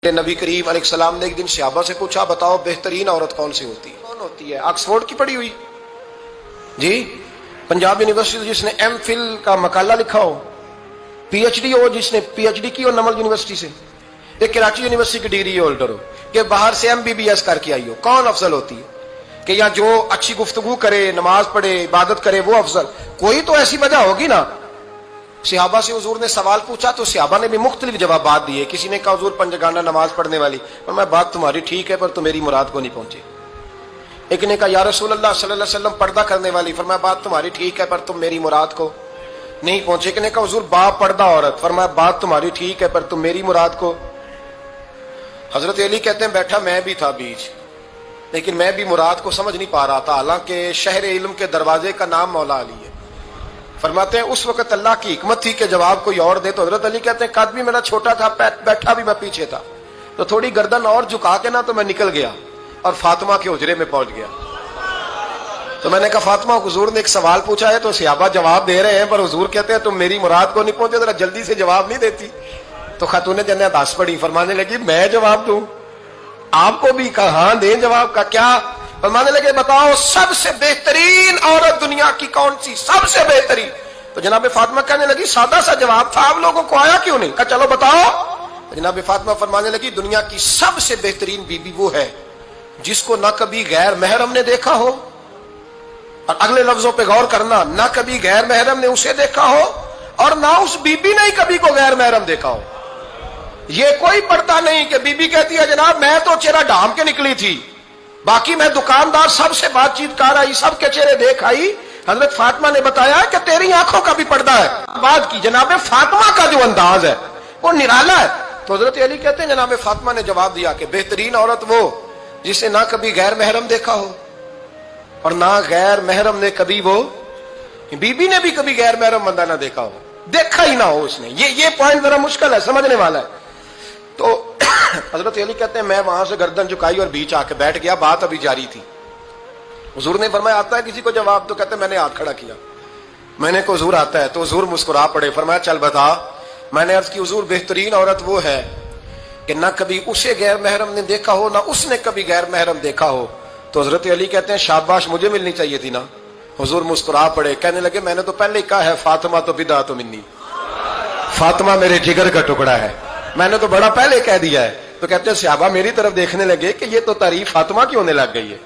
नबी करीम अलैहिस्सलाम ने एक दिन सहाबा से पूछा, बताओ बेहतरीन औरत कौन सी होती है? कौन होती है? ऑक्सफोर्ड की पढ़ी हुई जी, पंजाब यूनिवर्सिटी जिसने एमफिल का मकाला लिखा हो, पीएचडी हो जिसने पीएचडी की हो नमल यूनिवर्सिटी से, एक कराची यूनिवर्सिटी की डिग्री होल्डर हो, कि बाहर से एमबीबीएस करके आई हो, कौन अफजल होती है? कि या जो अच्छी गुफ्तगू करे, नमाज पढ़े, इबादत करे, वो अफजल? कोई तो ऐसी वजह होगी ना। सहाबा से हुजूर ने सवाल पूछा तो सहाबा ने भी मुख्तलिफ जवाब दिए। किसी ने कहा हुजूर पंजगाना नमाज पढ़ने वाली, पर मैं बात तुम्हारी ठीक है पर तुम मेरी मुराद को नहीं पहुंचे। एक ने कहा या रसूल अल्लाह सल्लल्लाहु अलैहि वसल्लम पर्दा करने वाली, फरमाया बात तुम्हारी ठीक है पर तुम मेरी मुराद को नहीं पहुंचे। एक ने कहा हुजूर बापर्दा औरत, फरमाया बात तुम्हारी ठीक है पर तुम मेरी मुराद को। हजरत अली कहते हैं बैठा मैं भी था बीच, लेकिन मैं भी मुराद को समझ नहीं पा रहा था, हालांकि शहर इल्म के दरवाजे का नाम मौला अली है। फरमाते हैं उस वक्त अल्लाह की हिकमत थी कि जवाब कोई और दे। तो हजरत अली कहते हैं कद भी मेरा छोटा था, बैठा भी मैं पीछे था, तो थोड़ी गर्दन और झुका के ना तो मैं निकल गया और फातिमा के हुजरे में पहुंच गया। तो मैंने कहा फातिमा, हुजूर ने एक सवाल पूछा है तो सहाबा जवाब दे रहे हैं, पर हुजूर कहते हैं तुम मेरी मुराद को नहीं पहुंचे, जरा जल्दी से जवाब नहीं देती। तो खातून जन्नत हंस पड़ी, फरमाने लगी मैं जवाब दूं? आपको भी कहा हाँ दे जवाब का। क्या? फरमाने लगे बताओ सबसे बेहतरीन औरत दुनिया की कौन सी, सबसे बेहतरीन? तो जनाब फातिमा कहने लगी सादा सा जवाब था, आप लोगों को आया क्यों नहीं? कहा चलो बताओ। तो जनाब फातिमा फरमाने लगी दुनिया की सबसे बेहतरीन बीबी वो है जिसको ना कभी गैर महरम ने देखा हो, और अगले लफ्जों पे गौर करना, ना कभी गैर महरम ने उसे देखा हो और ना उस बीबी ने ही कभी को गैर महरम देखा हो। ये कोई पर्दा नहीं कि बीबी कहती है जनाब मैं तो चेहरा ढाम के निकली थी, बाकी मैं दुकानदार सबसे बातचीत कर आई, सबके चेहरे देख आई। हजरत फातिमा ने बताया कि तेरी आंखों का भी पर्दा है। बात की जनाब फातिमा का जो अंदाज है वो निराला है। तो हजरत अली कहते हैं जनाब फातिमा ने जवाब दिया कि बेहतरीन औरत वो जिसे ना कभी गैर महरम देखा हो और ना गैर महरम ने कभी, वो बीबी ने भी कभी गैर महरम बंदा ना देखा हो, देखा ही ना हो उसने। ये पॉइंट जरा मुश्किल है, समझने वाला है। तो हजरत अली कहते हैं मैं वहां से गर्दन झुकाई और बीच आके बैठ गया, बात अभी जारी थी। हुजूर ने फरमाया आता है किसी को जवाब? तो कहते मैंने हाथ खड़ा किया, मैंने को हुजूर आता है। तो हुजूर मुस्कुरा पड़े, फरमाया चल बता। मैंने अर्ज की हुजूर बेहतरीन औरत वो है कि ना कभी उसे गैर महरम ने देखा हो ना उसने कभी गैर महरम देखा हो। तो हजरत अली कहते हैं शाबाश, मुझे मिलनी चाहिए थी ना। हुजूर मुस्कुरा पड़े, कहने लगे मैंने तो पहले ही कहा है फातिमा तो बिदा तो मिन्नी, फातिमा मेरे जिगर का टुकड़ा है, मैंने तो बड़ा पहले कह दिया है। तो कहते हैं सहाबा मेरी तरफ देखने लगे कि ये तो तारीफ फातिमा की होने लग गई है।